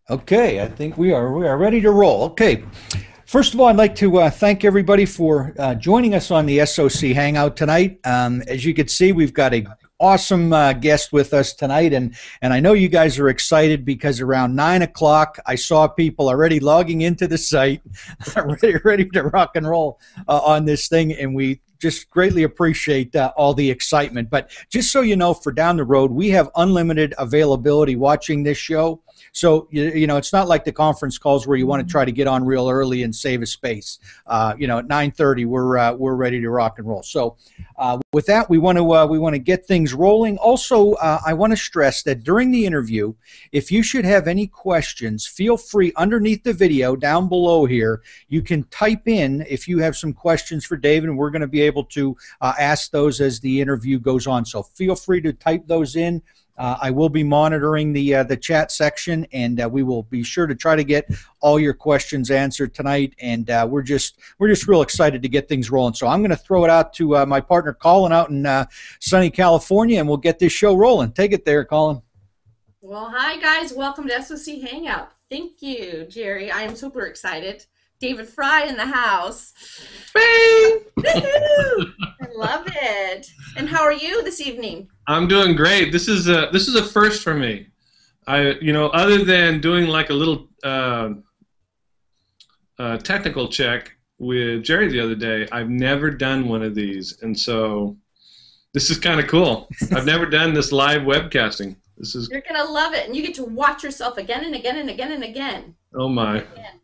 Okay, I think we are ready to roll. Okay, first of all, I'd like to thank everybody for joining us on the SOC Hangout tonight. As you can see, we've got a awesome guest with us tonight, and I know you guys are excited because around 9 o'clock, I saw people already logging into the site, ready to rock and roll on this thing, and we just greatly appreciate all the excitement. But just so you know, for down the road, we have unlimited availability watching this show. So you know, it's not like the conference calls where you want to try to get on real early and save a space. At 9:30, we're ready to rock and roll. So with that, we want to get things rolling. Also, I want to stress that during the interview, if you should have any questions, feel free underneath the video down below here. You can type in if you have some questions for David, and we're going to be able to ask those as the interview goes on. So feel free to type those in. I will be monitoring the chat section, and we will be sure to try to get all your questions answered tonight. And we're just real excited to get things rolling. So I'm going to throw it out to my partner Colin out in sunny California, and we'll get this show rolling. Take it there, Colin. Well, hi guys, welcome to SOC Hangout. Thank you, Jerry. I am super excited. David Frey in the house. Bing! I love it. And how are you this evening? I'm doing great. This is a first for me. Other than doing like a little technical check with Jerry the other day, I've never done one of these, and so this is kind of cool. I've never done this live webcasting. You're gonna love it, and you get to watch yourself again and again and again and again. Oh my. Again.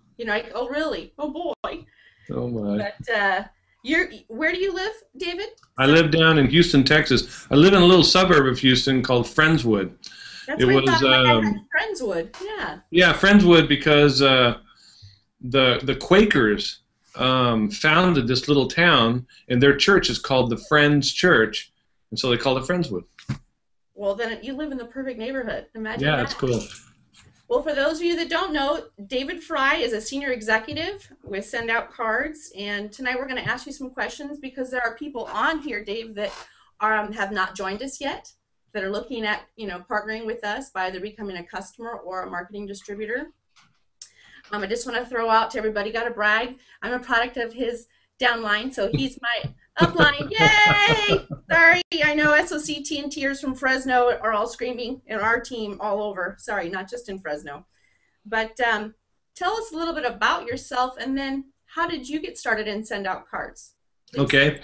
Oh really? Oh boy. Oh my. But where do you live, David? I live down in Houston, Texas. I live in a little suburb of Houston called Friendswood. That's what I thought. Friendswood. Yeah. Yeah, Friendswood, because the Quakers founded this little town, and their church is called the Friends Church, and so they called it Friendswood. Well, then you live in the perfect neighborhood. Imagine yeah, that. It's cool. Well, for those of you that don't know, David Frey is a senior executive with Send Out Cards, and tonight we're going to ask you some questions because there are people on here, Dave, that have not joined us yet, that are looking at partnering with us by either becoming a customer or a marketing distributor. I just want to throw out to everybody, got to brag, I'm a product of his downline, so he's my upline. Yay! Sorry, I know SOC TNTers from Fresno are all screaming, and our team all over. Sorry, not just in Fresno. But tell us a little bit about yourself, and then how did you get started in Send Out Cards? Please. Okay.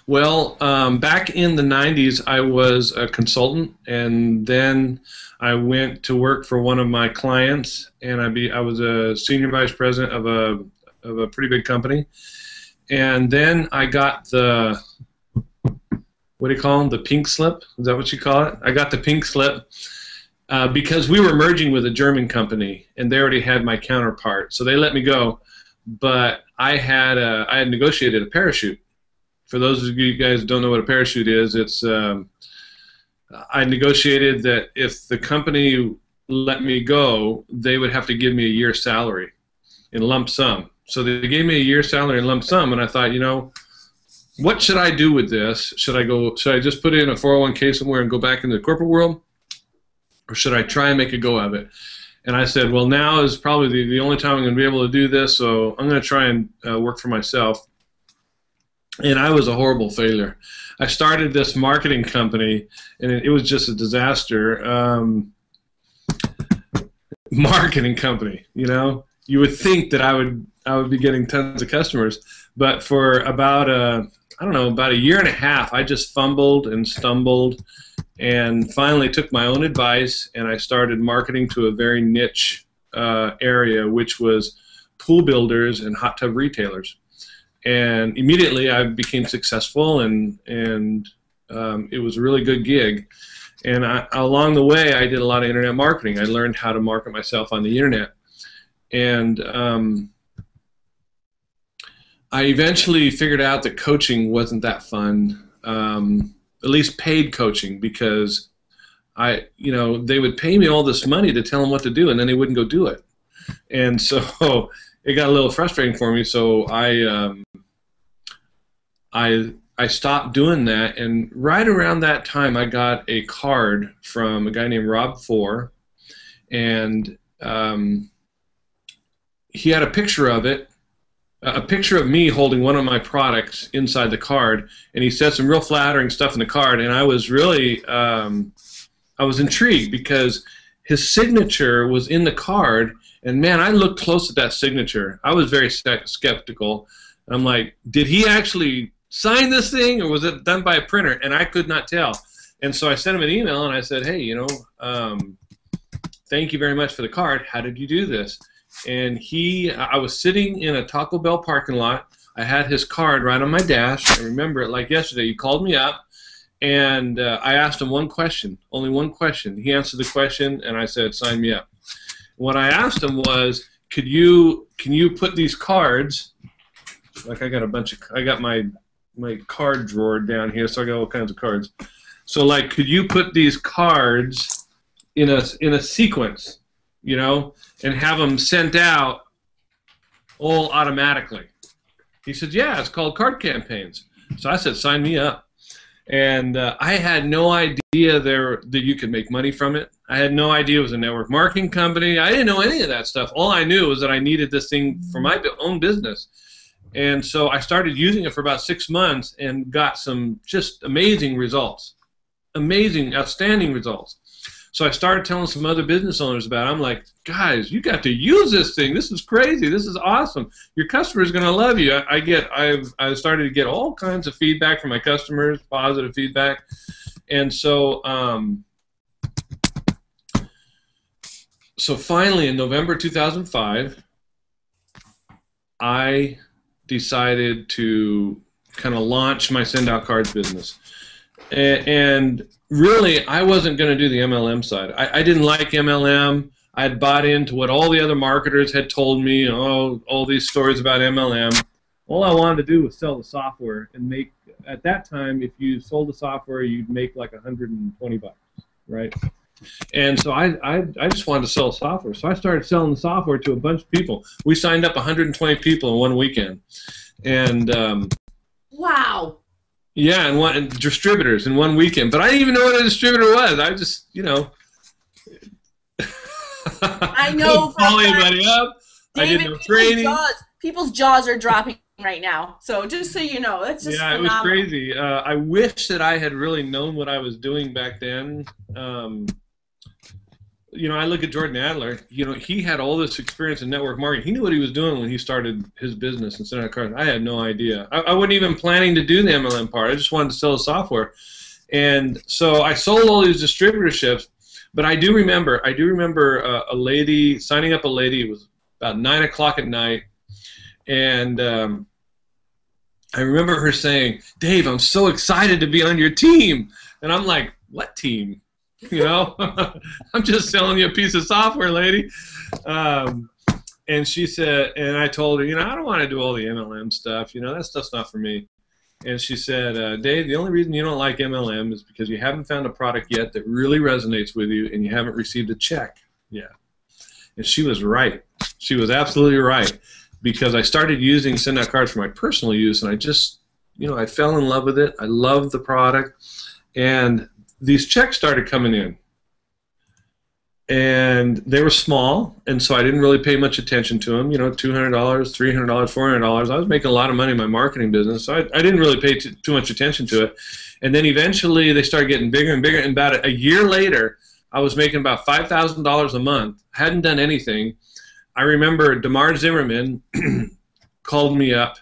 Well, back in the 90s, I was a consultant, and then I went to work for one of my clients, and I was a senior vice president of a pretty big company. And then I got the, what do you call them, the pink slip? Is that what you call it? I got the pink slip because we were merging with a German company, and they already had my counterpart. So they let me go, but I had negotiated a parachute. For those of you guys who don't know what a parachute is, it's I negotiated that if the company let me go, they would have to give me a year's salary in lump sum. So they gave me a year's salary in lump sum, and I thought, what should I do with this? Should I just put it in a 401k somewhere and go back into the corporate world, or should I try and make a go of it? And I said, well, now is probably the only time I'm going to be able to do this, so I'm going to try and work for myself. And I was a horrible failure. I started this marketing company, and it was just a disaster. Marketing company, You would think that I would be getting tons of customers, but for about about a year and a half, I just fumbled and stumbled, and finally took my own advice, and I started marketing to a very niche area, which was pool builders and hot tub retailers. And immediately I became successful, and it was a really good gig. And along the way, I did a lot of internet marketing. I learned how to market myself on the internet. And I eventually figured out that coaching wasn't that fun, at least paid coaching, because they would pay me all this money to tell them what to do, and then they wouldn't go do it. And so it got a little frustrating for me. So I stopped doing that, and right around that time, I got a card from a guy named Rob Four, and um, he had a picture of it, a picture of me holding one of my products inside the card, and he said some real flattering stuff in the card, and I was really, I was intrigued because his signature was in the card, and man, I looked close at that signature. I was very skeptical. I'm like, did he actually sign this thing, or was it done by a printer? And I could not tell. And so I sent him an email, and I said, hey, thank you very much for the card. How did you do this? And I was sitting in a Taco Bell parking lot. I had his card right on my dash. I remember it like yesterday. He called me up, and I asked him one question, only one question. He answered the question, and I said, sign me up. What I asked him was, can you put these cards, like I got my card drawer down here, so I got all kinds of cards. So like, could you put these cards in a sequence, and have them sent out all automatically? He said, yeah, it's called card campaigns. So I said, sign me up. And I had no idea that you could make money from it. I had no idea it was a network marketing company. I didn't know any of that stuff. All I knew was that I needed this thing for my own business. And so I started using it for about 6 months and got some just amazing results. Amazing, outstanding results. So I started telling some other business owners about it. I'm like, guys, you got to use this thing. This is crazy. This is awesome. Your customer is going to love you. I started to get all kinds of feedback from my customers, positive feedback. And so finally in November 2005, I decided to kind of launch my send out cards business. And really, I wasn't going to do the MLM side. I didn't like MLM. I had bought into what all the other marketers had told me, all these stories about MLM. All I wanted to do was sell the software and make, at that time, if you sold the software, you'd make like $120, right? And so I just wanted to sell software. So I started selling the software to a bunch of people. We signed up 120 people in one weekend. And wow. Yeah, and distributors in one weekend. But I didn't even know what a distributor was. I just, I know. Call anybody up. David, I did no training. People's jaws are dropping right now. So just so you know, it's just phenomenal. It was crazy. I wish that I had really known what I was doing back then. I look at Jordan Adler. He had all this experience in network marketing. He knew what he was doing when he started his business and sending out cards. I had no idea. I wasn't even planning to do the MLM part. I just wanted to sell the software. And so I sold all these distributorships. But I do remember a lady signing up a lady. It was about 9 o'clock at night, and I remember her saying, "Dave, I'm so excited to be on your team." And I'm like, "What team?" I'm just selling you a piece of software, lady. And she said, and I told her, I don't want to do all the MLM stuff. That stuff's not for me. And she said, Dave, the only reason you don't like MLM is because you haven't found a product yet that really resonates with you, and you haven't received a check yet. And she was right. She was absolutely right, because I started using send out cards for my personal use, and I just, I fell in love with it. I loved the product, and these checks started coming in. And they were small, and so I didn't really pay much attention to them. $200, $300, $400. I was making a lot of money in my marketing business, so I didn't really pay too much attention to it. And then eventually they started getting bigger and bigger, and about a year later, I was making about $5,000 a month. I hadn't done anything. I remember DeMar Zimmerman called me up,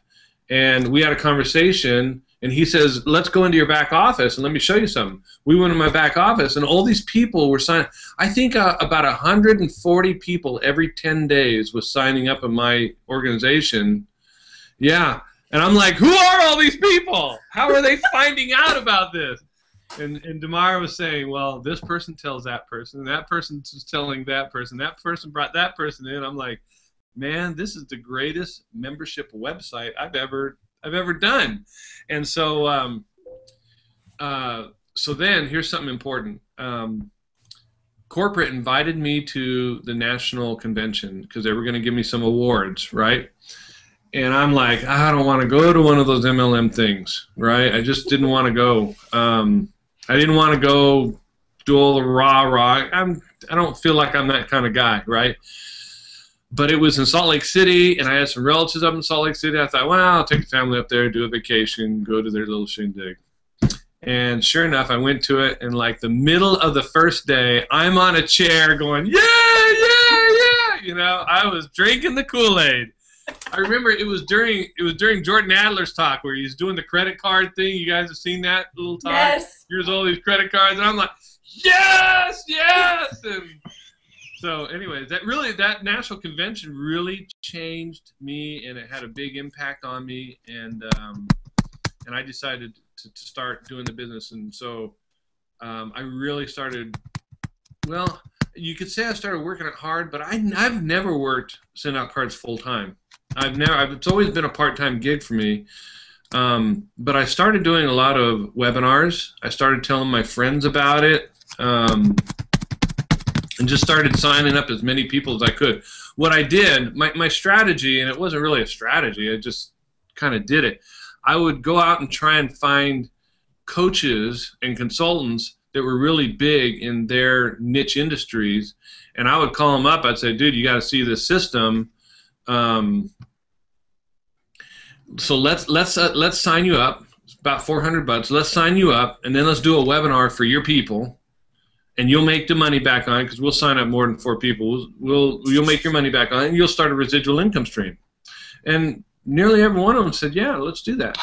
and we had a conversation. And he says, let's go into your back office and let me show you something. We went in my back office, and all these people were signing. I think about 140 people every 10 days was signing up in my organization. Yeah. And I'm like, who are all these people? How are they finding out about this? And DeMar was saying, well, this person tells that person, and that person's telling that person brought that person in. I'm like, man, this is the greatest membership website I've ever done. And so so then here's something important. Corporate invited me to the national convention because they were going to give me some awards, right? And I'm like, I don't want to go to one of those MLM things, right? I just didn't want to go. I didn't want to go do all the rah-rah. I don't feel like I'm that kind of guy, right? But it was in Salt Lake City, and I had some relatives up in Salt Lake City. I thought, well, I'll take the family up there, do a vacation, go to their little shindig. And sure enough, I went to it, and like the middle of the first day, I'm on a chair going, yeah, yeah, yeah. You know, I was drinking the Kool-Aid. I remember it was during Jordan Adler's talk where he's doing the credit card thing. You guys have seen that little talk? Yes. Here's all these credit cards, and I'm like, yes, yes. And so, anyways, that national convention really changed me, and it had a big impact on me, and I decided to start doing the business, and so I really started. Well, you could say I started working it hard, but I've never worked send out cards full time. It's always been a part-time gig for me. But I started doing a lot of webinars. I started telling my friends about it, and just started signing up as many people as I could. What I did, my strategy, and it wasn't really a strategy, I just kind of did it. I would go out and try and find coaches and consultants that were really big in their niche industries, and I would call them up. I'd say, dude, you got to see this system. So let's sign you up. It's about $400. Let's sign you up, and then let's do a webinar for your people, and you'll make the money back on it because we'll sign up more than 4 people. You'll make your money back on it, and you'll start a residual income stream. And nearly every one of them said, yeah, let's do that,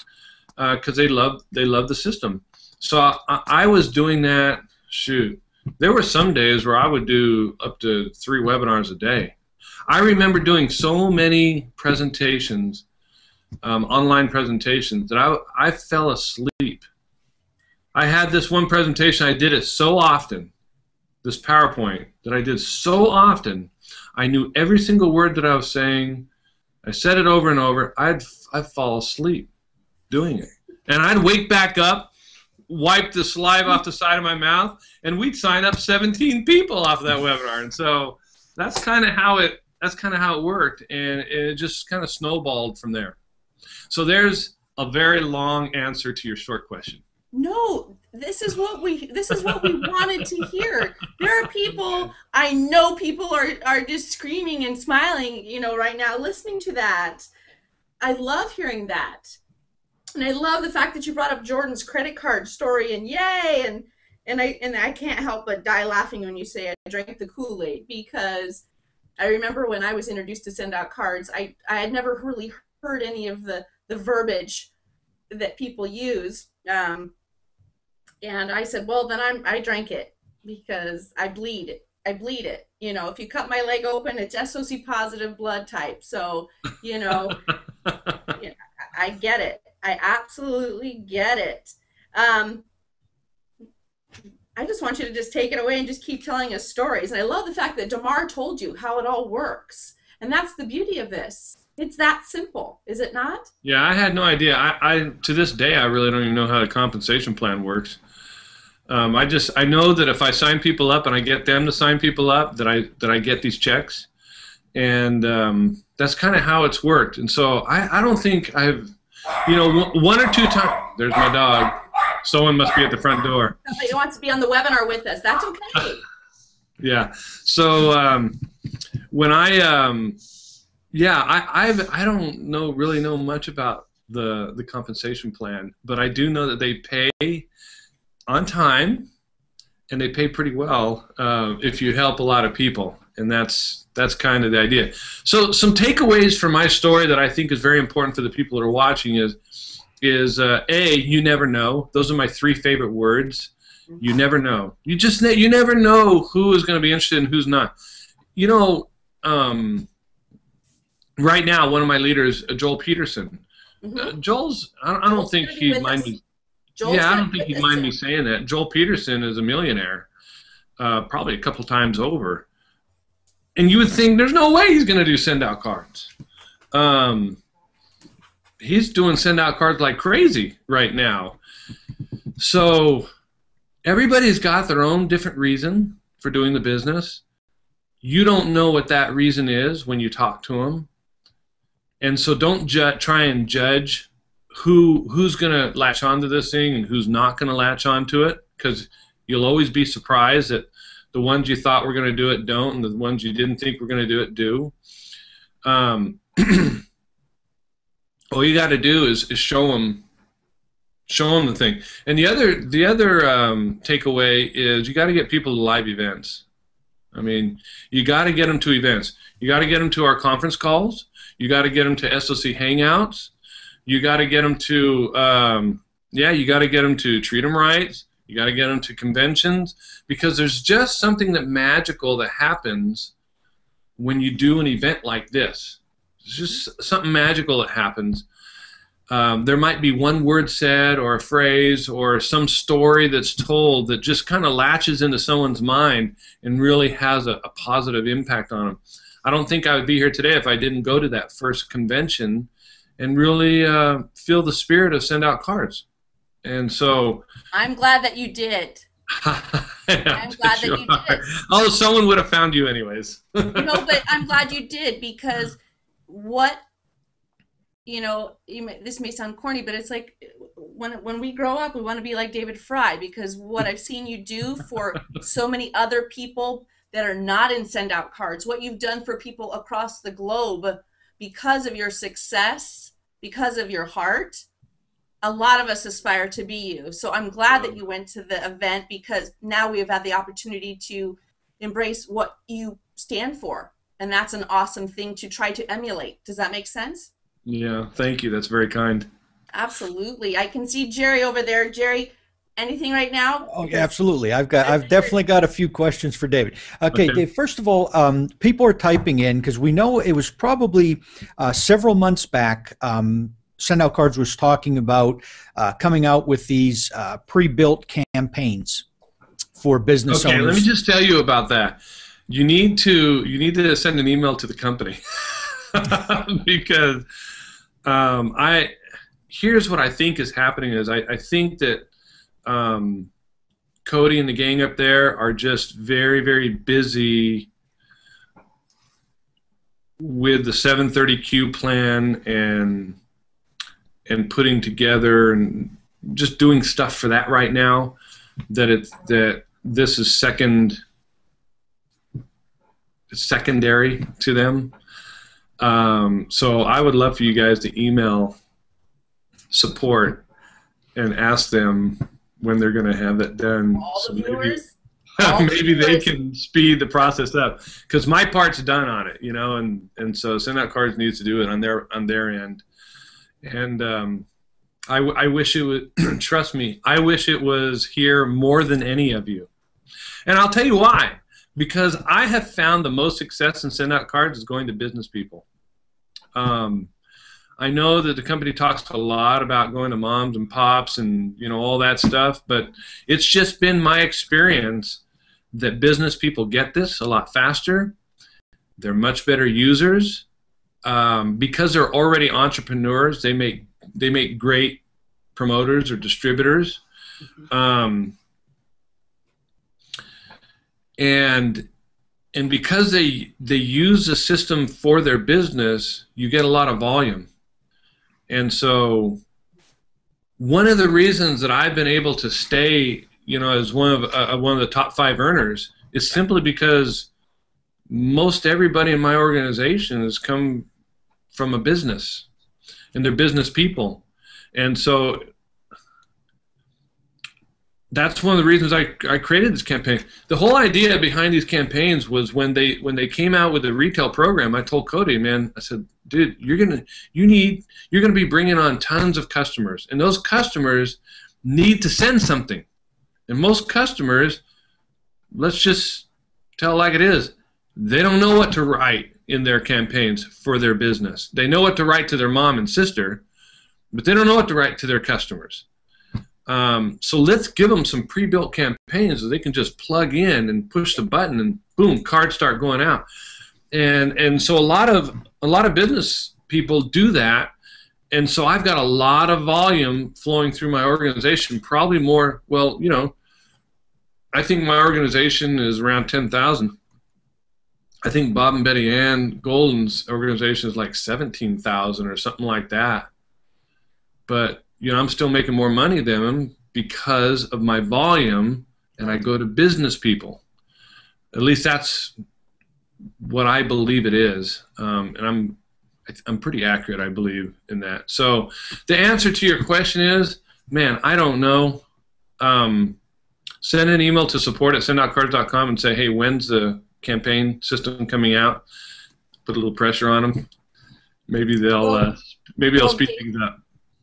because they love the system. So I was doing that. Shoot, there were some days where I would do up to 3 webinars a day. I remember doing so many presentations, online presentations, that I fell asleep. I had this one presentation, I did it so often, this PowerPoint, that I did so often, I knew every single word that I was saying. I said it over and over. I'd fall asleep doing it. And I'd wake back up, wipe the saliva off the side of my mouth, and we'd sign up 17 people off of that webinar. And so that's kind of how it worked, and it just kind of snowballed from there. So there's a very long answer to your short question. No, this is what we wanted to hear. There are people, I know people are just screaming and smiling, you know, right now listening to that. I love hearing that. And I love the fact that you brought up Jordan's credit card story, and yay, and I can't help but die laughing when you say I drank the Kool-Aid, because I remember when I was introduced to send out cards, I had never really heard any of the verbiage that people use. And I said, well, then I drank it because I bleed it. I bleed it. You know, if you cut my leg open, it's SOC positive blood type. So, you know, I get it. I absolutely get it. I just want you to just take it away and just keep telling us stories. And I love the fact that Damar told you how it all works. And that's the beauty of this. It's that simple, is it not? Yeah, I had no idea. I to this day, I really don't even know how the compensation plan works. I know that if I sign people up and I get them to sign people up, that I get these checks, and that's kind of how it's worked. And so I don't think I've, you know, 1 or 2 times. There's my dog. Someone must be at the front door. Somebody wants to be on the webinar with us. That's okay. Yeah. So when I don't really know much about the compensation plan, but I do know that they pay on time, and they pay pretty well if you help a lot of people, and that's kind of the idea. So some takeaways from my story that I think is very important for the people that are watching is A, you never know. Those are my 3 favorite words. You never know. You never know who is going to be interested and who's not. You know, right now, one of my leaders, Joel Peterson. Joel's, I don't think he'd mind me. I don't think he'd mind me saying that. Joel Peterson is a millionaire, probably a couple times over. And you would think there's no way he's going to do send-out cards. He's doing send-out cards like crazy right now. So everybody's got their own different reason for doing the business. You don't know what that reason is when you talk to them. And so don't try and judge who's going to latch onto this thing and who's not going to latch onto it, because You'll always be surprised that the ones you thought were going to do it don't, and the ones you didn't think were going to do it do. All you got to do is show them the thing. And the other takeaway is you got to get people to live events. I mean, you got to get them to events. You got to get them to our conference calls. You got to get them to SOC Hangouts. You got to get them to, you got to get them to Treat 'em Right. You got to get them to conventions, because there's just something magical that happens when you do an event like this. It's just something magical that happens. There might be one word said or a phrase or some story that's told that just kind of latches into someone's mind and really has a positive impact on them. I don't think I would be here today if I didn't go to that first convention and really feel the spirit of send out cards. And so I'm glad that you did. I'm glad that you did. Although someone would have found you anyways. No, but I'm glad you did, because this may sound corny, but it's like when we grow up, we want to be like David Frey, because what I've seen you do for so many other people that are not in send out cards, what you've done for people across the globe because of your success, because of your heart. A lot of us aspire to be you. So I'm glad that you went to the event, because now we have had the opportunity to embrace what you stand for. And that's an awesome thing to try to emulate. Does that make sense? Yeah, thank you. That's very kind. Absolutely. I can see Jerry over there. Jerry, anything right now? Oh, yeah, absolutely. I've definitely got a few questions for David. Okay, Dave, first of all, people are typing in, because we know it was probably several months back, Send Out Cards was talking about coming out with these pre-built campaigns for business owners. Okay, let me just tell you about that. You need to send an email to the company because here's what I think is happening is I think that Cody and the gang up there are just very, very busy with the 730Q plan and putting together and just doing stuff for that right now, that this is secondary to them. So I would love for you guys to email support and ask them when they're going to have that done. All the viewers? Maybe they can speed the process up, because my part's done on it, and so Send Out Cards needs to do it on their end. And I wish it would, trust me, I wish it was here more than any of you. And I'll tell you why. Because I have found the most success in Send Out Cards is going to business people. I know that the company talks a lot about going to moms and pops and all that stuff, but it's just been my experience that business people get this a lot faster. They're much better users. Because they're already entrepreneurs, they make great promoters or distributors, and because they use the system for their business, you get a lot of volume. And so one of the reasons that I've been able to stay, as one of the top 5 earners is simply because most everybody in my organization has come from a business, and they're business people. And so that's one of the reasons I created this campaign. The whole idea behind these campaigns was when they came out with the retail program, I told Cody, man, I said, dude, you're gonna be bringing on tons of customers, and those customers need to send something. And most customers, let's just tell it like it is, they don't know what to write in their campaigns for their business. They know what to write to their mom and sister, but they don't know what to write to their customers. So let's give them some pre-built campaigns so they can just plug in and push the button and boom, cards start going out. And so a lot of business people do that, and so I've got a lot of volume flowing through my organization, probably more, I think my organization is around 10,000. I think Bob and Betty Ann Golden's organization is like 17,000 or something like that. But I'm still making more money than them because of my volume and I go to business people. At least that's what I believe it is, and I'm pretty accurate, I believe, in that. So the answer to your question is, man, I don't know. Send an email to support@sendoutcards.com and say, hey, when's the campaign system coming out? Put a little pressure on them. Maybe they'll speed things up.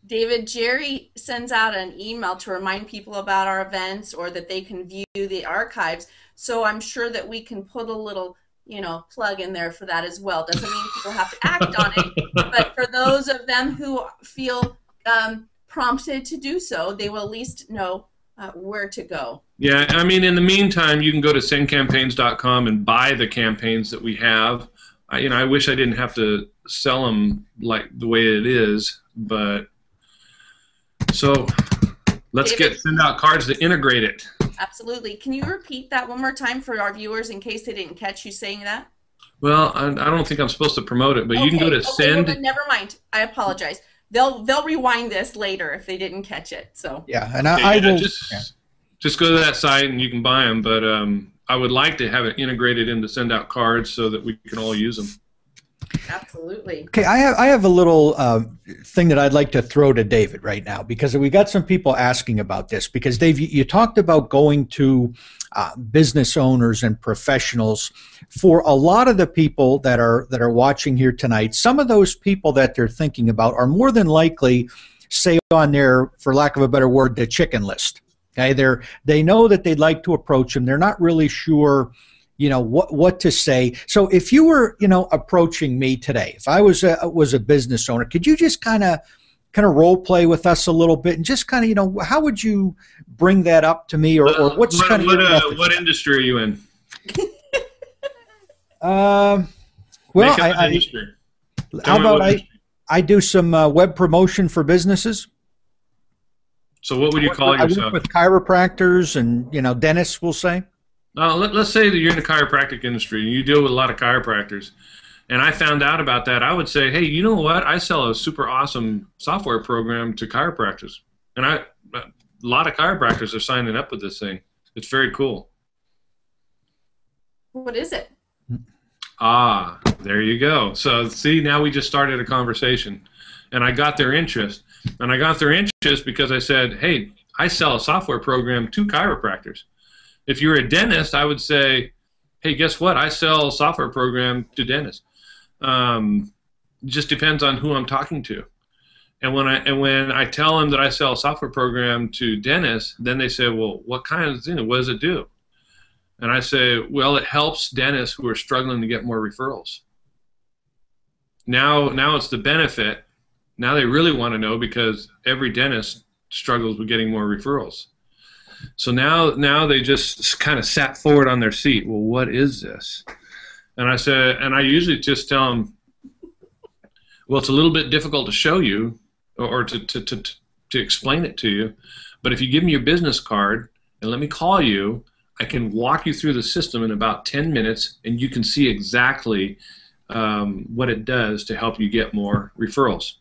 David, Jerry sends out an email to remind people about our events or that they can view the archives. So I'm sure that we can put a little, plug in there for that as well. Doesn't mean people have to act on it, but for those of them who feel prompted to do so, they will at least know where to go. Yeah, I mean, in the meantime, you can go to sendcampaigns.com and buy the campaigns that we have. I wish I didn't have to sell them like the way it is, but so let's send out cards to integrate it. Absolutely. Can you repeat that one more time for our viewers in case they didn't catch you saying that? Well, I don't think I'm supposed to promote it, but you can go to send. Well, never mind. I apologize. They'll rewind this later if they didn't catch it. So yeah, and I will just go to that site and you can buy them. But I would like to have it integrated into send out cards so that we can all use them. Absolutely. Okay, I have a little thing that I'd like to throw to David right now, because we got some people asking about this. Because Dave, you talked about going to business owners and professionals. For a lot of the people that are watching here tonight, some of those people that they're thinking about are more than likely, say, on their, for lack of a better word, the chicken list. Okay, they know that they'd like to approach them. They're not really sure, what to say. So if you were, approaching me today, if I was a business owner, could you just kind of role play with us a little bit and just kind of, how would you bring that up to me, or what's kind of what industry are you in? Well, how about I do some web promotion for businesses. So what would you call yourself? I work with chiropractors and dentists, we'll say. Let's say that you're in the chiropractic industry and you deal with a lot of chiropractors, and I found out about that. I would say, hey, you know what? I sell a super awesome software program to chiropractors, and a lot of chiropractors are signing up with this thing. It's very cool. What is it? Ah, there you go. So see, now we just started a conversation, and I got their interest. And I got their interest because I said, hey, I sell a software program to chiropractors. If you're a dentist, I would say, hey, guess what? I sell a software program to dentists. Just depends on who I'm talking to. And when I tell them that I sell a software program to dentists, then they say, well, what kind of thing? What does it do? And I say, well, it helps dentists who are struggling to get more referrals. Now it's the benefit. Now they really want to know, because every dentist struggles with getting more referrals. So now they just kind of sat forward on their seat. Well, what is this? And I usually just tell them, well, it's a little bit difficult to show you or to explain it to you, but if you give me your business card and let me call you, I can walk you through the system in about 10 minutes, and you can see exactly what it does to help you get more referrals.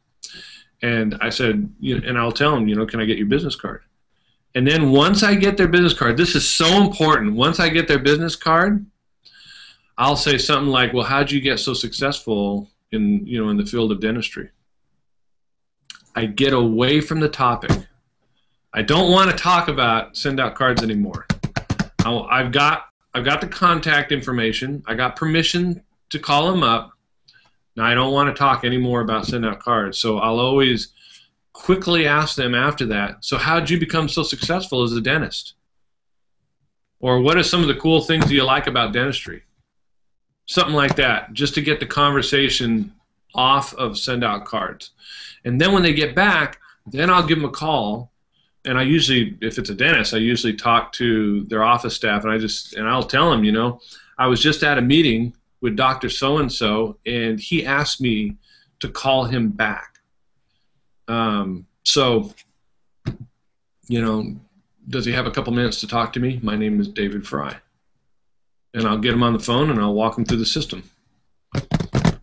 And I said, and I'll tell them, can I get your business card? And then once I get their business card, this is so important. Once I get their business card, I'll say something like, well, how'd you get so successful in the field of dentistry? I get away from the topic. I don't want to talk about send out cards anymore. I've got the contact information. I got permission to call them up. Now, I don't want to talk anymore about sending out cards, so I'll always quickly ask them after that, so how did you become so successful as a dentist? Or what are some of the cool things that you like about dentistry? Something like that, just to get the conversation off of send out cards. And then when they get back, then I'll give them a call, and I usually, if it's a dentist, I usually talk to their office staff, and I'll tell them, I was just at a meeting with Dr. So-and-so, and he asked me to call him back. So, does he have a couple minutes to talk to me? My name is David Frey. And I'll get him on the phone, and I'll walk him through the system.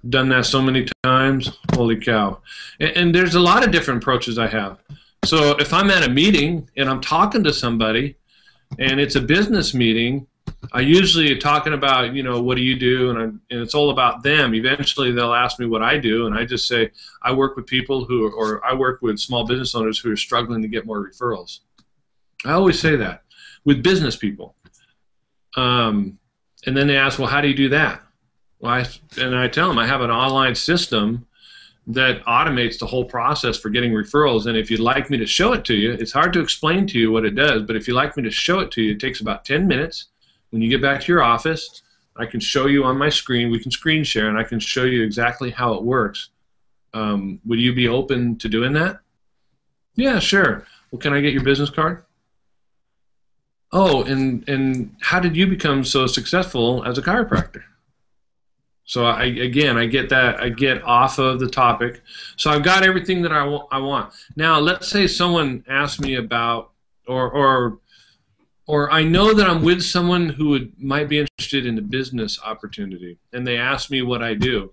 Done that so many times, holy cow. And there's a lot of different approaches I have. So if I'm at a meeting and I'm talking to somebody, and it's a business meeting, I usually talking about, what do you do, and it's all about them. Eventually, they'll ask me what I do, and I just say I work with people or I work with small business owners who are struggling to get more referrals. I always say that with business people, and then they ask, well, how do you do that? Well, I tell them I have an online system that automates the whole process for getting referrals, and if you'd like me to show it to you, it's hard to explain to you what it does, but if you'd like me to show it to you, it takes about 10 minutes. When you get back to your office, I can show you on my screen. We can screen share, and I can show you exactly how it works. Would you be open to doing that? Yeah, sure. Well, can I get your business card? Oh, and how did you become so successful as a chiropractor? So I get that. I get off of the topic. So I've got everything that I want. Now, let's say someone asks me about, or I know that I'm with someone who might be interested in a business opportunity, and they ask me what I do.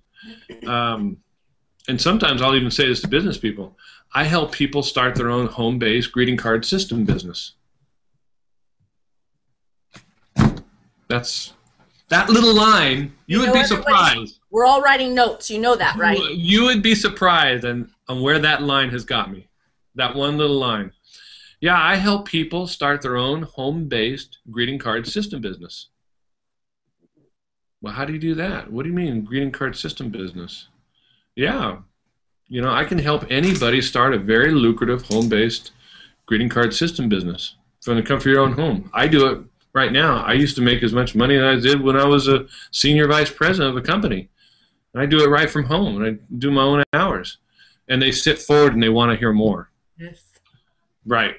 And sometimes I'll even say this to business people. I help people start their own home-based greeting card system business. That little line, you would be surprised. We're all writing notes. You know that, right? You would be surprised on where that line has got me. That one little line. Yeah, I help people start their own home-based greeting card system business. Well, how do you do that? What do you mean, greeting card system business? Yeah, I can help anybody start a very lucrative home-based greeting card system business from the comfort of your own home. I do it right now. I used to make as much money as I did when I was a senior vice president of a company. I do it right from home, and I do my own hours. And they sit forward and they want to hear more. Yes. Right.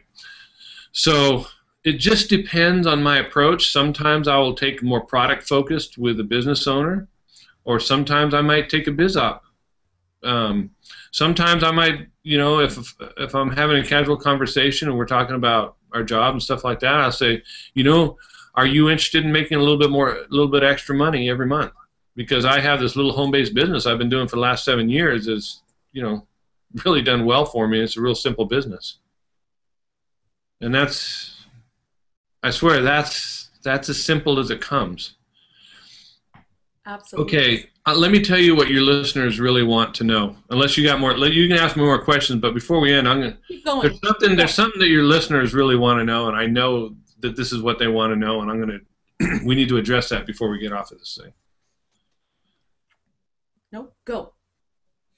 So it just depends on my approach. Sometimes I will take more product focused with a business owner, or sometimes I might take a biz op. Sometimes I might, if I'm having a casual conversation and we're talking about our job and stuff like that, I'll say, are you interested in making a little bit extra money every month? Because I have this little home-based business I've been doing for the last 7 years. It's, really done well for me. It's a real simple business. And I swear, that's as simple as it comes. Absolutely. Okay, let me tell you what your listeners really want to know. Unless you got more, you can ask me more questions. But before we end, keep going. There's something that your listeners really want to know, and I know that this is what they want to know, and we need to address that before we get off of this thing. Nope. Go.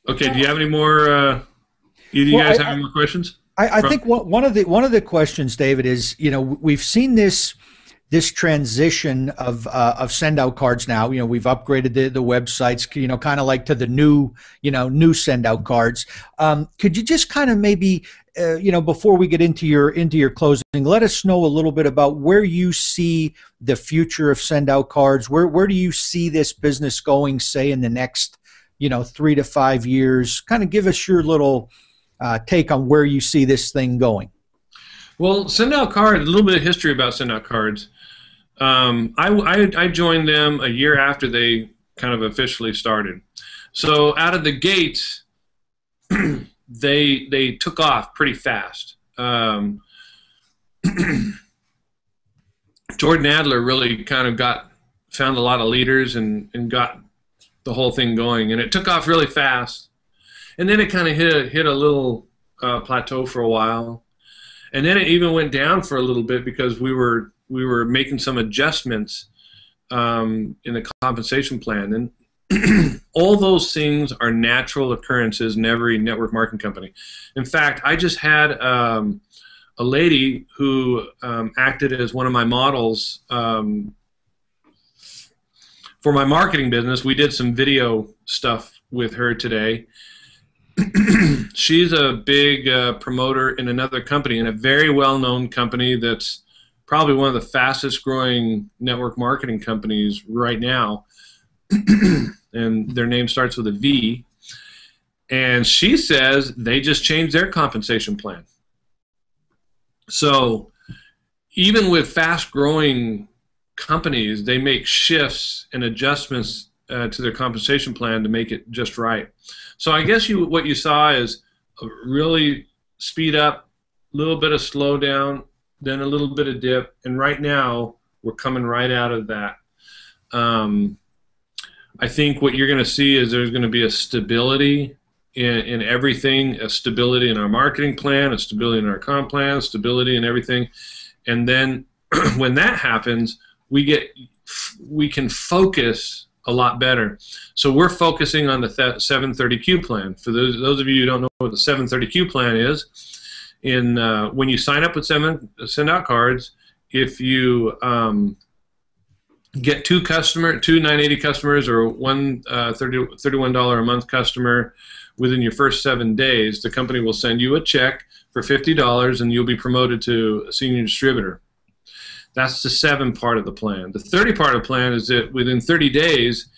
Okay. Do you have any more? You guys have any more questions? I think one of the questions, David, is we've seen this transition of send out cards now. We've upgraded the websites, kind of like to the new send out cards. Could you just kind of maybe before we get into your closing, let us know a little bit about where you see the future of send out cards. Where do you see this business going, say, in the next 3 to 5 years? Kind of give us your little take on where you see this thing going. Well, send out cards, a little bit of history about send out cards. I joined them a year after they kind of officially started. So out of the gates, they took off pretty fast. Jordan Adler really kind of found a lot of leaders and got the whole thing going, and it took off really fast. And then it kind of hit a little plateau for a while, and then it even went down for a little bit because we were making some adjustments in the compensation plan, and all those things are natural occurrences in every network marketing company. In fact, I just had a lady who acted as one of my models for my marketing business. We did some video stuff with her today. She's a big promoter in another company, in a very well-known company that's probably one of the fastest growing network marketing companies right now. And their name starts with a V. And she says they just changed their compensation plan. So even with fast growing companies, they make shifts and adjustments to their compensation plan to make it just right. So I guess what you saw is a really speed up, a little bit of slow down, then a little bit of dip, and right now we're coming right out of that. I think what you're going to see is there's going to be a stability in everything, a stability in our marketing plan, a stability in our comp plan, stability in everything. And then when that happens, we can focus a lot better. So we're focusing on the 730Q plan. For those of you who don't know what the 730Q plan is, when you sign up with Send Out Cards, if you get two 980 customers or one $31 a month customer within your first 7 days, the company will send you a check for $50 and you'll be promoted to a senior distributor. That's the 7 part of the plan. The 30 part of the plan is that within 30 days,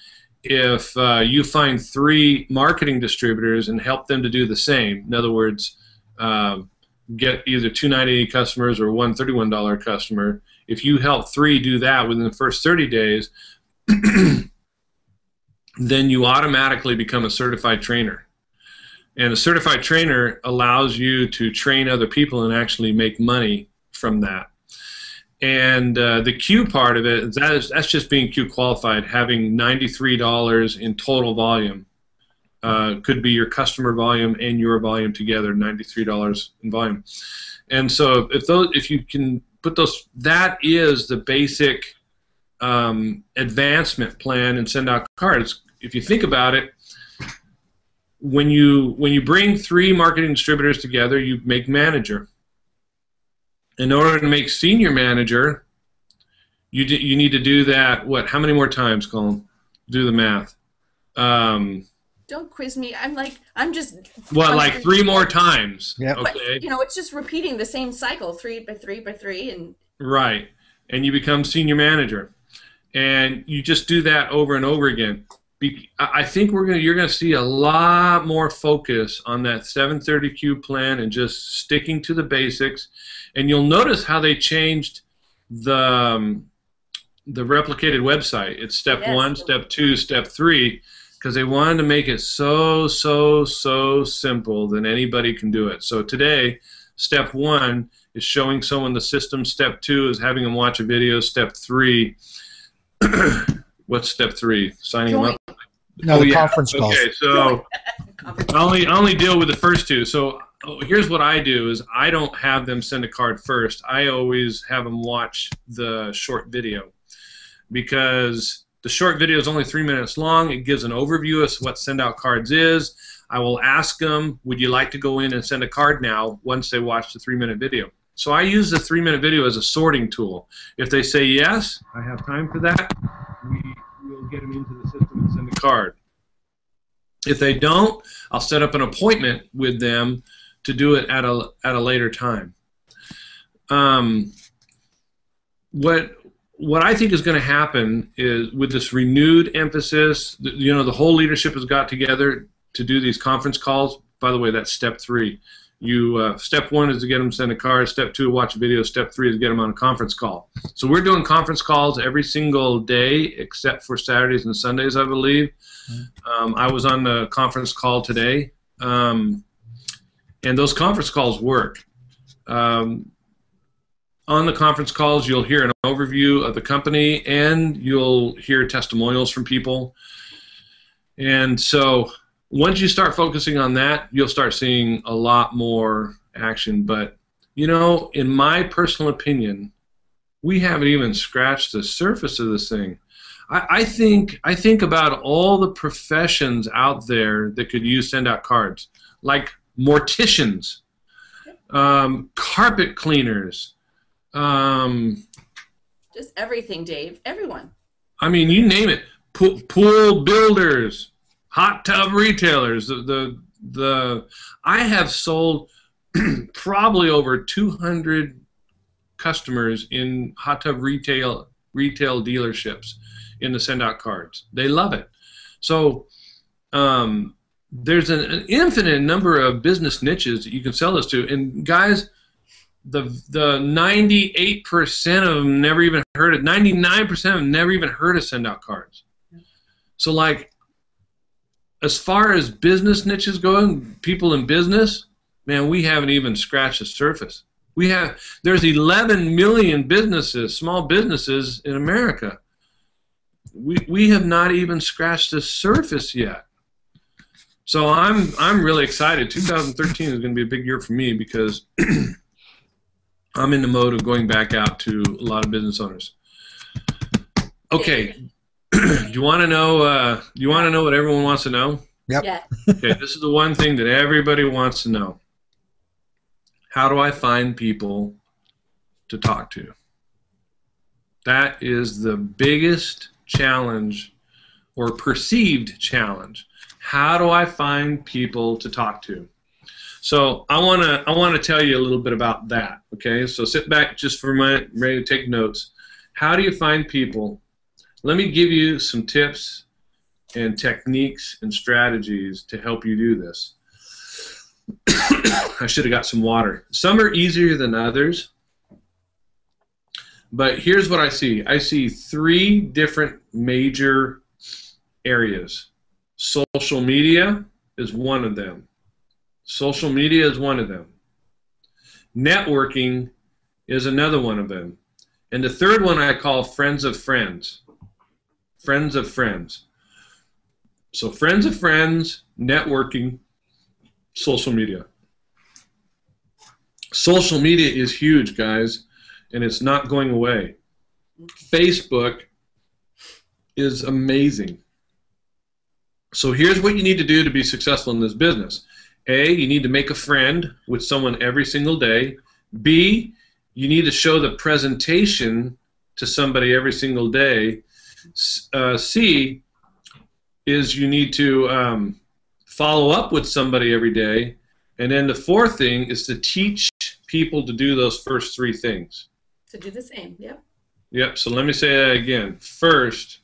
if you find 3 marketing distributors and help them to do the same, in other words, get either 2 980 customers or one $31 customer, if you help 3 do that within the first 30 days, then you automatically become a certified trainer. And a certified trainer allows you to train other people and actually make money from that. And the Q part of it, that's just being Q qualified, having $93 in total volume. Could be your customer volume and your volume together, $93 in volume. And so if you can put those, that is the basic advancement plan and Send Out Cards. If you think about it, when you bring 3 marketing distributors together, you make manager. In order to make senior manager, you need to do that. How many more times, Colin? Do the math. Don't quiz me. I'm just. Well, like 3 more times. Yeah. Okay. But, it's just repeating the same cycle, 3 by 3 by 3, and. Right, and you become senior manager, and you just do that over and over again. I think you're gonna see a lot more focus on that 730Q plan and just sticking to the basics. And you'll notice how they changed the replicated website. It's step 1, step 2, step 3, because they wanted to make it so simple that anybody can do it. So today, step 1 is showing someone the system. Step 2 is having them watch a video. Step 3, what's step 3? Signing them up. No, the conference call. Okay, so I only deal with the first 2. So here's what I do is I don't have them send a card first. I always have them watch the short video, because the short video is only 3 minutes long. It gives an overview of what Send Out Cards is. I will ask them, would you like to go in and send a card now, once they watch the 3-minute video. So I use the 3-minute video as a sorting tool. If they say yes, I have time for that, we'll get them into the system and send a card. If they don't, I'll set up an appointment with them to do it at a later time. What I think is going to happen is, with this renewed emphasis, the whole leadership has got together to do these conference calls. By the way, that's step 3. Step 1 is to get them to send a card. Step 2, watch a video. Step 3 is to get them on a conference call. So we're doing conference calls every single day except for Saturdays and Sundays, I believe. I was on the conference call today, and those conference calls work. On the conference calls, you'll hear an overview of the company, and you'll hear testimonials from people. And so once you start focusing on that, you'll start seeing a lot more action. But, in my personal opinion, we haven't even scratched the surface of this thing. I think about all the professions out there that could use Send Out Cards, like morticians, carpet cleaners, just everything, Dave. Everyone. I mean, you name it. Pool builders, hot tub retailers. I have sold probably over 200 customers in hot tub retail dealerships in the Send Out Cards. They love it. So there's an infinite number of business niches that you can sell this to. And guys, the 98% of them never even heard it. 99% of them never even heard of Send Out Cards. So, like, as far as business niches go, people in business, man, we haven't even scratched the surface. There's 11 million businesses, small businesses in America. We have not even scratched the surface yet. So I'm really excited. 2013 is going to be a big year for me because I'm in the mode of going back out to a lot of business owners. Okay, do you want to know? Do you want to know what everyone wants to know? Yep. Yeah. Okay, this is the one thing that everybody wants to know. How do I find people to talk to? That is the biggest challenge, or perceived challenge. How do I find people to talk to? So I want to tell you a little bit about that. Okay, so sit back just for a minute, ready to take notes. How do you find people? Let me give you some tips and techniques and strategies to help you do this. I should have got some water. Some are easier than others, but here's what I see. I see 3 different major areas. Social media is one of them. Social media is one of them. Networking is another one of them. And the third one I call friends of friends. Friends of friends. So friends of friends, networking, social media. Social media is huge, guys, and it's not going away. Facebook is amazing. So here's what you need to do to be successful in this business. A, you need to make a friend with someone every single day. B, you need to show the presentation to somebody every single day. C is you need to follow up with somebody every day. And then the fourth thing is to teach people to do those first 3 things. To do the same, yep. Yep, so let me say that again. First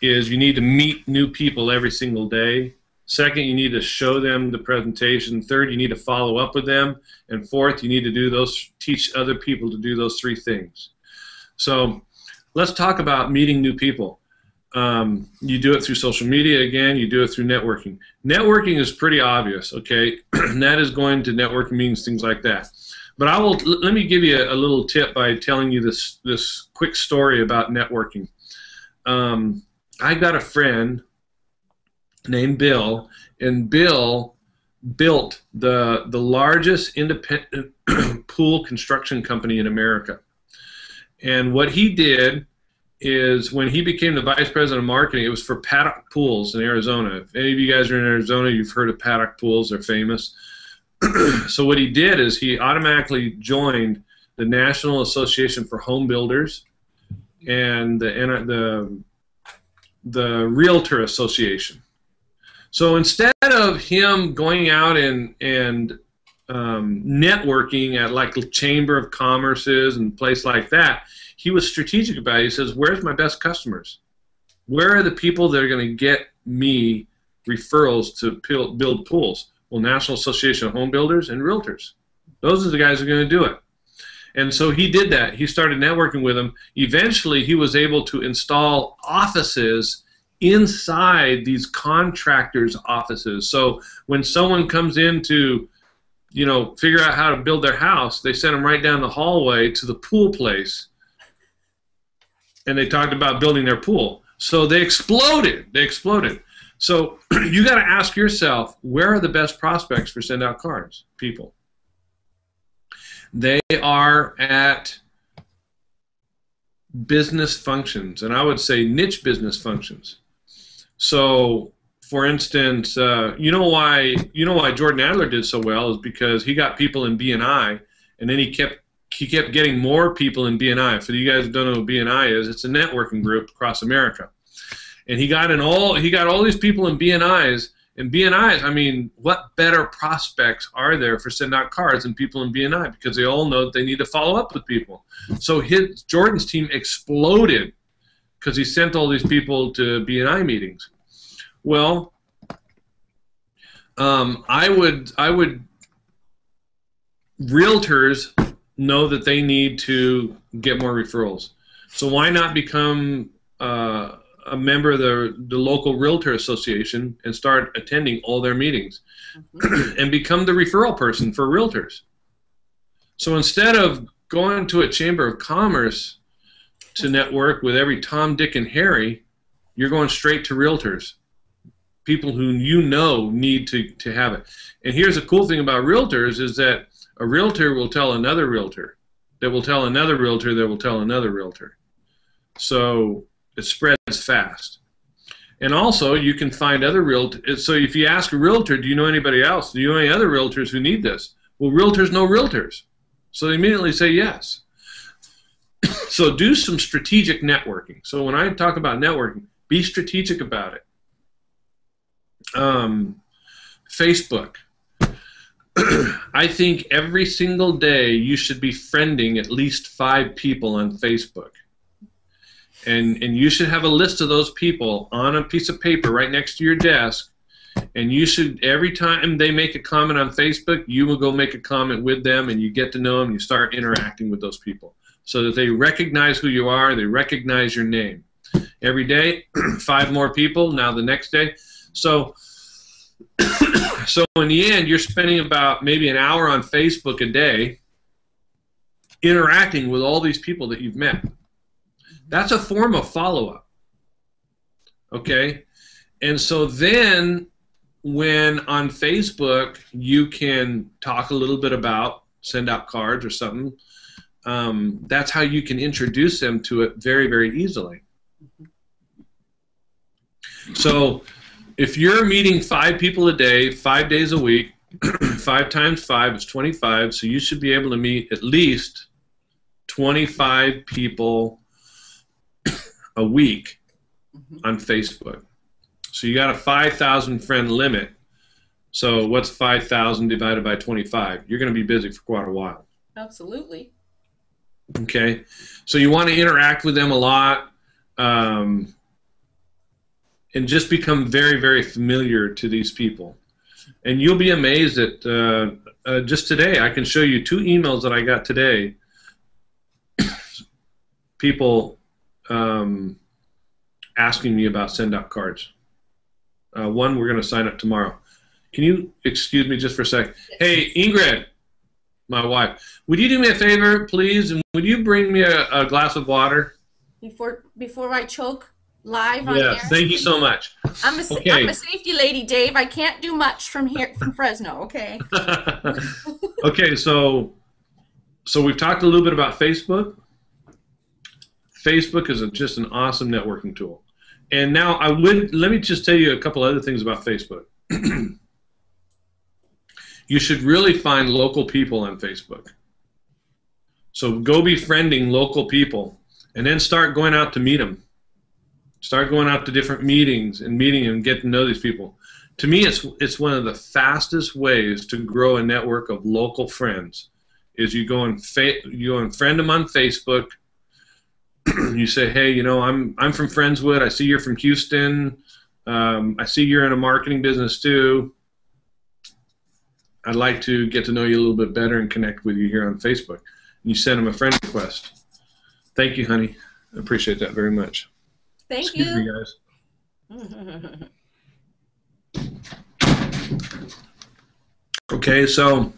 is you need to meet new people every single day. Second, you need to show them the presentation. Third, you need to follow up with them. And fourth, you need to teach other people to do those 3 things. So let's talk about meeting new people. You do it through social media again, you do it through networking. Networking is pretty obvious, okay? And that is going to networking meetings, things like that. But let me give you a little tip by telling you this quick story about networking. I got a friend named Bill, and Bill built the largest independent pool construction company in America. And what he did is when he became the vice president of marketing, it was for Paddock Pools in Arizona. If any of you guys are in Arizona, you've heard of Paddock Pools. They're famous. So what he did is he automatically joined the National Association for Home Builders and the Realtor Association. So instead of him going out and networking at like the Chamber of Commerce's and place like that, he was strategic about it. He says, where's my best customers? Where are the people that are going to get me referrals to build pools? Well, National Association of Home Builders and Realtors. Those are the guys who are going to do it. And so he did that. He started networking with them. Eventually, he was able to install offices inside these contractors' offices. So when someone comes in to, figure out how to build their house, they send them right down the hallway to the pool place. And they talked about building their pool. So they exploded. They exploded. So you got to ask yourself, where are the best prospects for send out cards? People. They are at business functions, and I would say niche business functions. So, for instance, you know why Jordan Adler did so well is because he got people in B&I, and then he kept getting more people in B&I. For you guys who don't know what B&I is, it's a networking group across America. And he got all these people in B&Is. And B&Is, I mean, what better prospects are there for sending out cards than people in B&I? Because they all know that they need to follow up with people. So Jordan's team exploded because he sent all these people to B&I meetings. Well, realtors know that they need to get more referrals. So why not become a member of the local realtor association and start attending all their meetings and become the referral person for realtors? So instead of going to a chamber of commerce to network with every Tom, Dick, and Harry, you're going straight to realtors, people who you know need to have it. And here's the cool thing about realtors is that a realtor will tell another realtor, that will tell another realtor, that will tell another realtor. So it spreads fast. And also, you can find other realtors. So if you ask a realtor, do you know anybody else? Do you know any other realtors who need this? Well, realtors know realtors. So they immediately say yes. So do some strategic networking. So when I talk about networking, be strategic about it. Facebook. I think every single day you should be friending at least 5 people on Facebook. And you should have a list of those people on a piece of paper right next to your desk. And you should, every time they make a comment on Facebook, you will go make a comment with them, and you get to know them, you start interacting with those people so that they recognize who you are, they recognize your name. Every day, 5 more people, now the next day. So in the end, you're spending about maybe an hour on Facebook a day interacting with all these people that you've met. That's a form of follow-up, okay? And so then when on Facebook you can talk a little bit about, send out cards or something, that's how you can introduce them to it very, very easily. So if you're meeting 5 people a day, 5 days a week, 5 times 5 is 25, so you should be able to meet at least 25 people a week on Facebook. So you got a 5,000 friend limit. So what's 5,000 divided by 25? You're going to be busy for quite a while. Absolutely. Okay. So you want to interact with them a lot, and just become very, very familiar to these people. And you'll be amazed that just today I can show you 2 emails that I got today. People asking me about send-out cards. One we're going to sign up tomorrow. Can you excuse me just for a sec? Hey, Ingrid, my wife, would you do me a favor, please? And would you bring me a glass of water? Before I choke live on air? Yes, thank you so much. I'm a safety lady, Dave. I can't do much from here, from Fresno, okay? Okay, so we've talked a little bit about Facebook. Facebook is just an awesome networking tool. And now let me just tell you a couple other things about Facebook. You should really find local people on Facebook. So go befriending local people, and then start going out to meet them. Start going out to different meetings and meeting and get to know these people. To me, it's one of the fastest ways to grow a network of local friends. Is you go and friend them on Facebook. You say, hey, you know, I'm from Friendswood. I see you're from Houston. I see you're in a marketing business too. I'd like to get to know you a little bit better and connect with you here on Facebook. And you send them a friend request. Thank you, honey. I appreciate that very much. Thank you. Excuse me, guys. Okay, so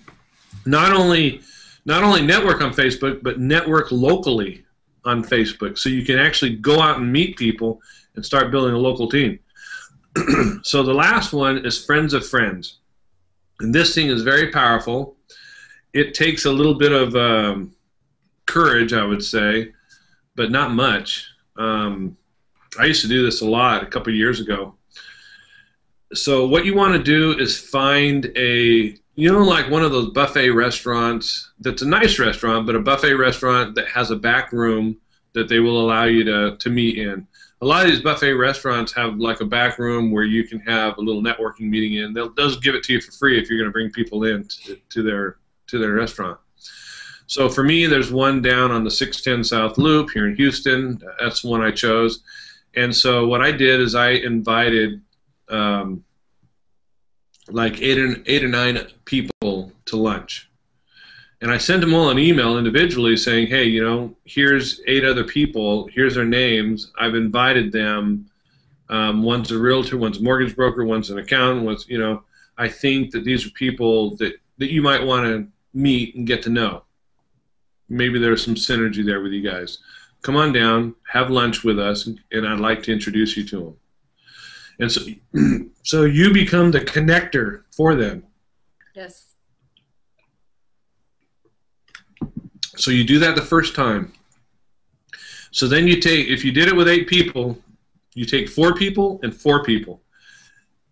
not only network on Facebook, but network locally on Facebook, so you can actually go out and meet people and start building a local team. So the last one is friends of friends. And this thing is very powerful. It takes a little bit of courage, I would say, but not much. I used to do this a lot a couple years ago. So what you want to do is find like one of those buffet restaurants that's a nice restaurant, but a buffet restaurant that has a back room that they will allow you to meet in. A lot of these buffet restaurants have like a back room where you can have a little networking meeting in. They'll just give it to you for free if you're going to bring people in to their restaurant. So for me, there's one down on the 610 South Loop here in Houston. That's the one I chose. And so what I did is I invited like eight or nine people to lunch. And I sent them all an email individually saying, hey, you know, here's 8 other people. Here's their names. I've invited them. One's a realtor, one's a mortgage broker, one's an accountant. One's, I think that these are people that you might want to meet and get to know. maybe there's some synergy there with you guys. Come on down, have lunch with us, and I'd like to introduce you to them. And so, so you become the connector for them. Yes. So you do that the first time. So then you take, if you did it with 8 people, you take 4 people and 4 people.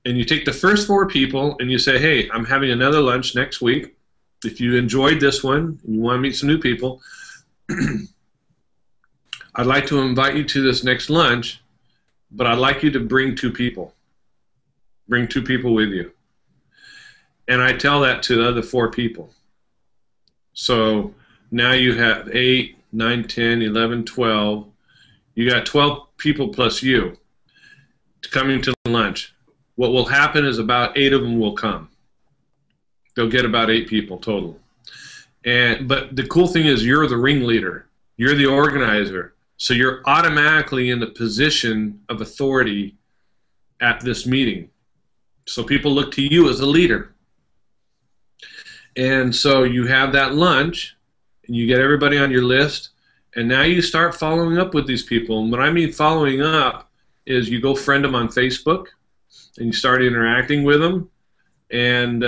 And you take the first 4 people and you say, hey, I'm having another lunch next week. If you enjoyed this one and you want to meet some new people, I'd like to invite you to this next lunch, but I'd like you to bring 2 people. Bring 2 people with you. And I tell that to the other 4 people. So now you have 8, 9, 10, 11, 12. You got 12 people plus you coming to lunch. What will happen is about 8 of them will come. They'll get about 8 people total. But the cool thing is you're the ringleader. You're the organizer. So you're automatically in the position of authority at this meeting. So people look to you as a leader. And so you have that lunch, and you get everybody on your list, and now you start following up with these people. And what I mean following up is you go friend them on Facebook, and you start interacting with them, and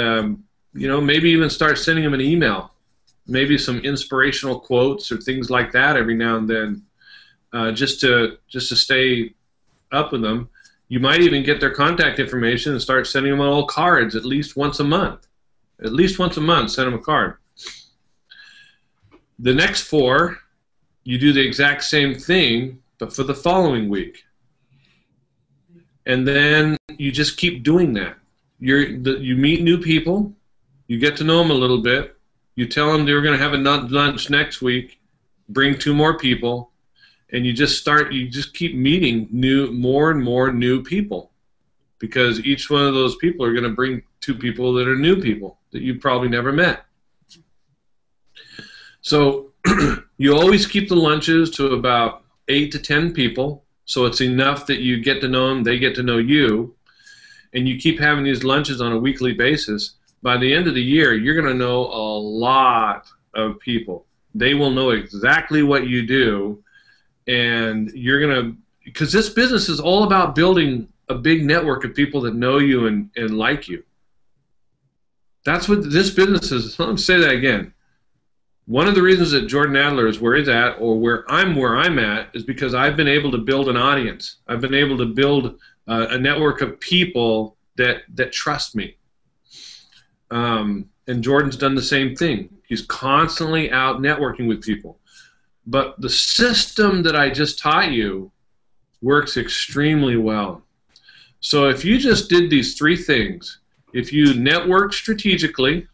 you know, maybe even start sending them an email, maybe some inspirational quotes or things like that every now and then, just to stay up with them. You might even get their contact information and start sending them little cards at least once a month. At least once a month, send them a card. The next 4, you do the exact same thing, but for the following week. And then you just keep doing that. You meet new people, you get to know them a little bit, you tell them they're going to have a lunch next week, bring 2 more people, and you just keep meeting more and more new people, because each one of those people are going to bring 2 people that are new people that you probably never met. So you always keep the lunches to about 8 to 10 people, so it's enough that you get to know them, they get to know you, and you keep having these lunches on a weekly basis. By the end of the year, you're going to know a lot of people. They will know exactly what you do, and you're going to, because this business is all about building a big network of people that know you and like you. That's what this business is. Let me say that again. One of the reasons that Jordan Adler is where he's at, or where I'm at, is because I've been able to build an audience. I've been able to build a network of people that trust me. And Jordan's done the same thing. He's constantly out networking with people. But the system that I just taught you works extremely well. So if you just did these 3 things, if you network strategically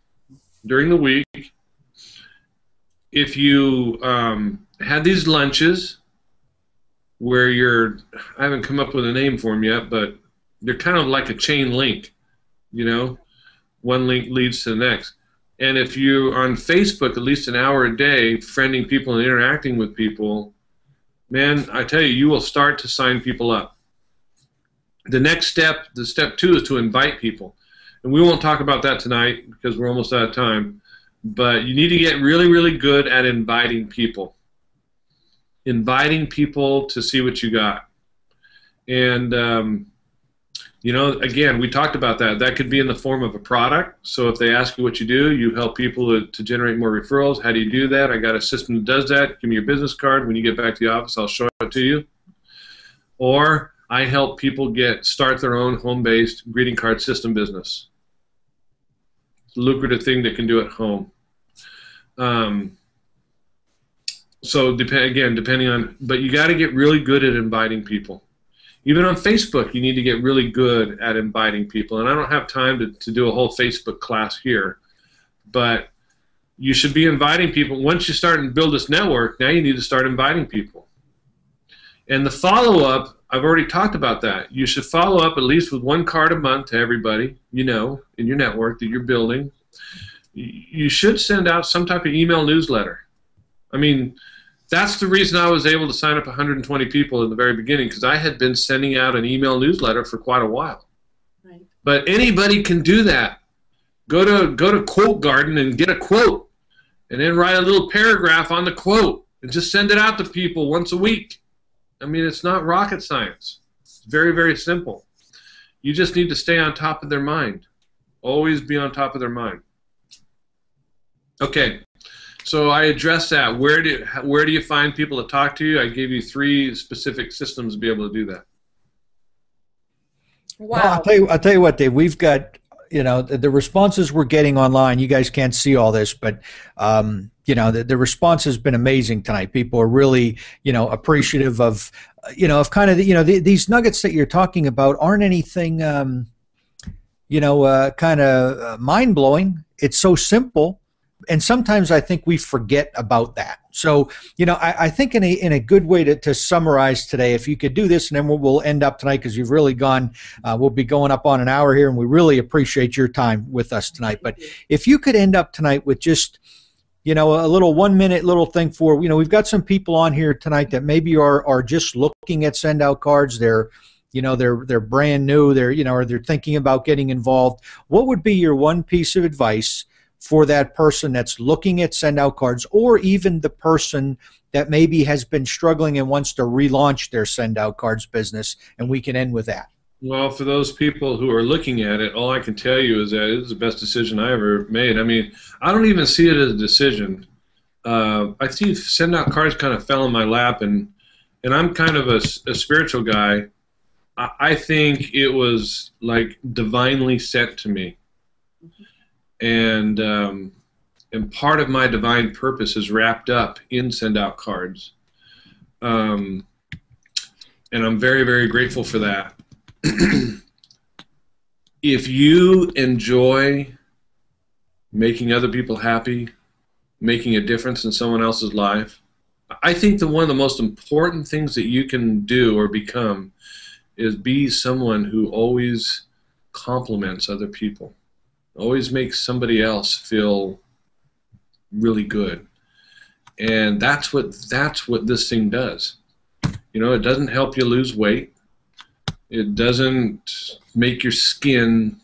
during the week, if you had these lunches where I haven't come up with a name for them yet, but they're kind of like a chain link, you know, one link leads to the next. And if you're on Facebook at least an hour a day, friending people and interacting with people, man, I tell you, you will start to sign people up. The next step, the step 2, is to invite people. And we won't talk about that tonight because we're almost out of time. But you need to get really, really good at inviting people. Inviting people to see what you got. And, you know, again, we talked about that. That could be in the form of a product. So if they ask you what you do, you help people to generate more referrals. How do you do that? I got a system that does that. Give me your business card. When you get back to the office, I'll show it to you. Or I help people start their own home-based greeting card system business. It's a lucrative thing they can do at home. So depending on, but you got to get really good at inviting people. Even on Facebook, you need to get really good at inviting people. And I don't have time to do a whole Facebook class here, but you should be inviting people. Once you start and build this network, now you need to start inviting people. And the follow-up, I've already talked about that. You should follow up at least with 1 card a month to everybody, you know, in your network that you're building. You should send out some type of email newsletter. I mean, that's the reason I was able to sign up 120 people in the very beginning, because I had been sending out an email newsletter for quite a while. Right. But anybody can do that. Go to Quote Garden and get a quote and then write a little paragraph on the quote and just send it out to people once a week. I mean, it's not rocket science. It's very, very simple. You just need to stay on top of their mind. Always be on top of their mind. Okay, so I addressed that. Where do you find people to talk to you? I gave you 3 specific systems to be able to do that. Wow. Well, I'll tell you what, Dave. We've got, the responses we're getting online. You guys can't see all this, but the response has been amazing tonight. People are really, appreciative of, of kind of these nuggets that you're talking about aren't anything, kind of mind blowing. It's so simple. And sometimes I think we forget about that. So, I think in a good way to summarize today, if you could do this, and then we'll end up tonight because you've really gone, we'll be going up on an hour here, and we really appreciate your time with us tonight. But if you could end up tonight with just, a little 1-minute little thing for, we've got some people on here tonight that maybe are just looking at send out cards. They're brand new. Or they're thinking about getting involved. What would be your one piece of advice for that person that's looking at send out cards, or even the person that maybe has been struggling and wants to relaunch their send out cards business? And we can end with that. Well, for those people who are looking at it, all I can tell you is that it's the best decision I ever made. I mean, I don't even see it as a decision. I see send out cards kind of fell in my lap, and I'm kind of a spiritual guy. I think it was like divinely sent to me. And part of my divine purpose is wrapped up in send out cards, and I'm very, very grateful for that. If you enjoy making other people happy, making a difference in someone else's life, I think that one of the most important things that you can do or become is be someone who always compliments other people. Always makes somebody else feel really good, and that's what this thing does. It doesn't help you lose weight. It doesn't make your skin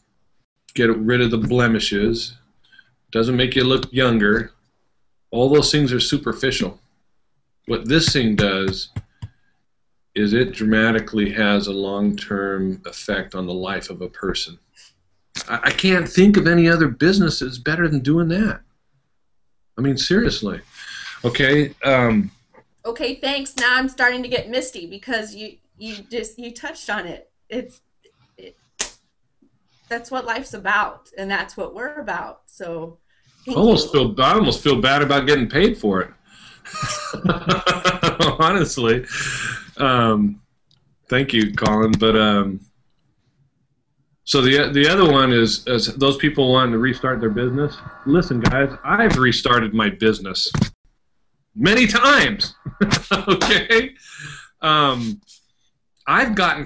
get rid of the blemishes. It doesn't make you look younger. All those things are superficial. What this thing does is it dramatically has a long-term effect on the life of a person. I can't think of any other business that's better than doing that. I mean, seriously. Okay. Okay, thanks. Now I'm starting to get misty because you touched on it. That's what life's about, and that's what we're about. So I almost feel bad about getting paid for it. Honestly. Thank you, Colin. But so the other one is those people wanting to restart their business. Listen, guys, I've restarted my business many times. Okay, I've gotten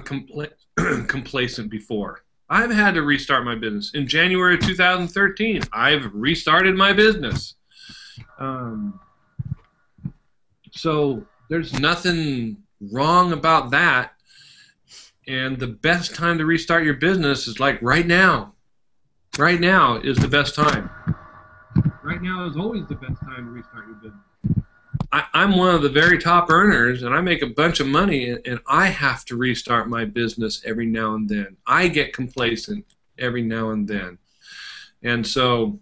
complacent before. I've had to restart my business. In January of 2013, I've restarted my business. So there's nothing wrong about that. And the best time to restart your business is like right now. Right now is the best time. Right now is always the best time to restart your business. I'm one of the very top earners, and I make a bunch of money, and I have to restart my business every now and then. I get complacent every now and then. And so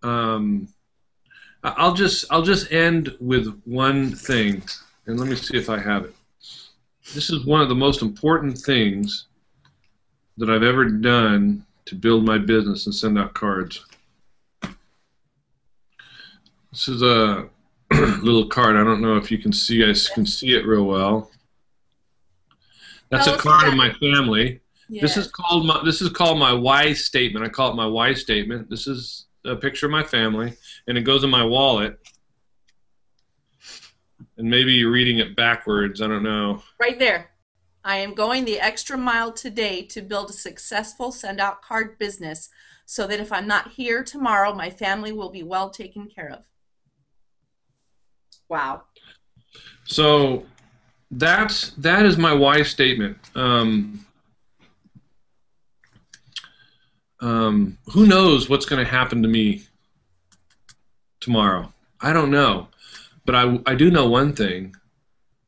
I'll just end with one thing, and let me see if I have it. This is one of the most important things that I've ever done to build my business and send out cards. This is a little card. I don't know if you can see. You can see it real well. That's a card of my family. Yeah. This is called my why statement. I call it my why statement. This is a picture of my family, and it goes in my wallet. And maybe you're reading it backwards. I don't know. Right there. I am going the extra mile today to build a successful send-out card business so that if I'm not here tomorrow, my family will be well taken care of. Wow. So that is my why statement. Who knows what's going to happen to me tomorrow? I don't know. But I do know one thing,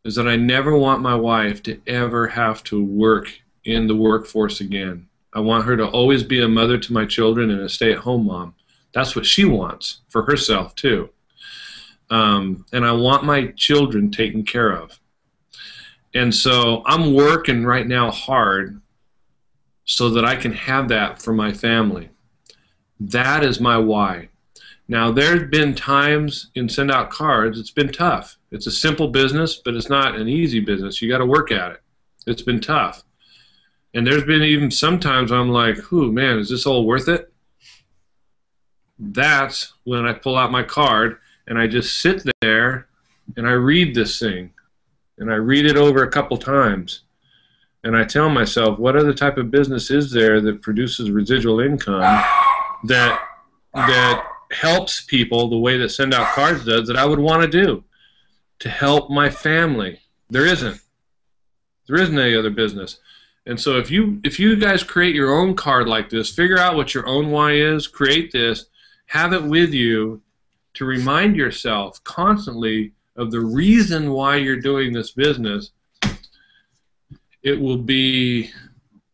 is that I never want my wife to ever have to work in the workforce again. I want her to always be a mother to my children and a stay-at-home mom. That's what she wants for herself, too. And I want my children taken care of. And so I'm working right now hard so that I can have that for my family. That is my why. Now, there's been times in Send Out Cards, it's been tough. It's a simple business, but it's not an easy business. You got to work at it. It's been tough. And there's been even sometimes I'm like, "Ooh, man, is this all worth it?" That's when I pull out my card and I just sit there and I read this thing. And I read it over a couple times. And I tell myself, what other type of business is there that produces residual income that helps people the way that Send Out Cards does, that I would want to do to help my family? There isn't. There isn't any other business. And so if you guys create your own card like this, figure out what your own why is, create this, have it with you to remind yourself constantly of the reason why you're doing this business. It will be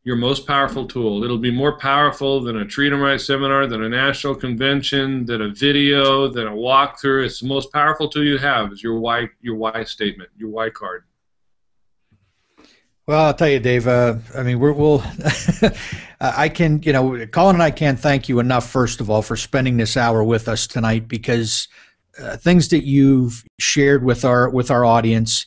your most powerful tool. It'll be more powerful than a Treat 'em Right seminar, than a national convention, than a video, than a walkthrough. It's the most powerful tool you have is your why statement, your why card. Well, I'll tell you, Dave, I mean, we'll I can, Colin and I can't thank you enough, first of all, for spending this hour with us tonight, because things that you've shared with our audience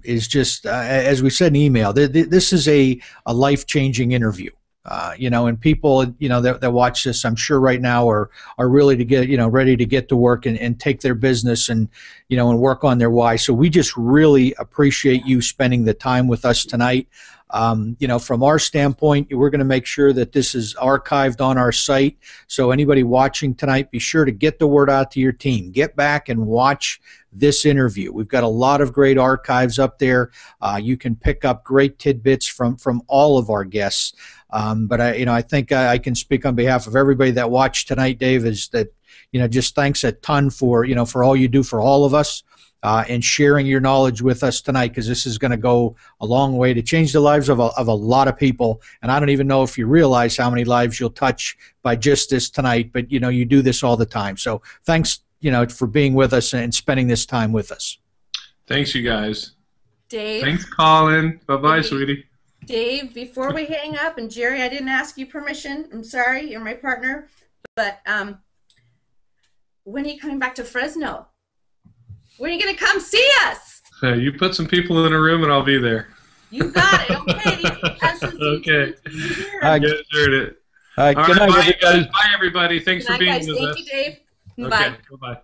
is just, as we said in email, this is a life-changing interview. And people, that watch this, I'm sure right now are really ready to get to work and take their business and work on their why. So we just really appreciate you spending the time with us tonight. From our standpoint, we're going to make sure that this is archived on our site. So anybody watching tonight, be sure to get the word out to your team. Get back and watch this interview. We've got a lot of great archives up there. You can pick up great tidbits from all of our guests. But I think I can speak on behalf of everybody that watched tonight, Dave, is that, just thanks a ton for all you do for all of us, and sharing your knowledge with us tonight, because this is going to go a long way to change the lives of a lot of people. And I don't even know if you realize how many lives you'll touch by just this tonight, but you do this all the time. So thanks, for being with us and spending this time with us. Thanks, you guys. Dave. Thanks, Colin. Bye-bye, sweetie. Dave, before we hang up, and Jerry, I didn't ask you permission. I'm sorry, you're my partner. But when are you coming back to Fresno? When are you going to come see us? You put some people in a room and I'll be there. You got it. Okay. Okay. I guys heard it. All right, good night, bye, everybody. Bye, everybody. Thanks for being with us. Thank you, Dave. Okay, Bye. bye-bye.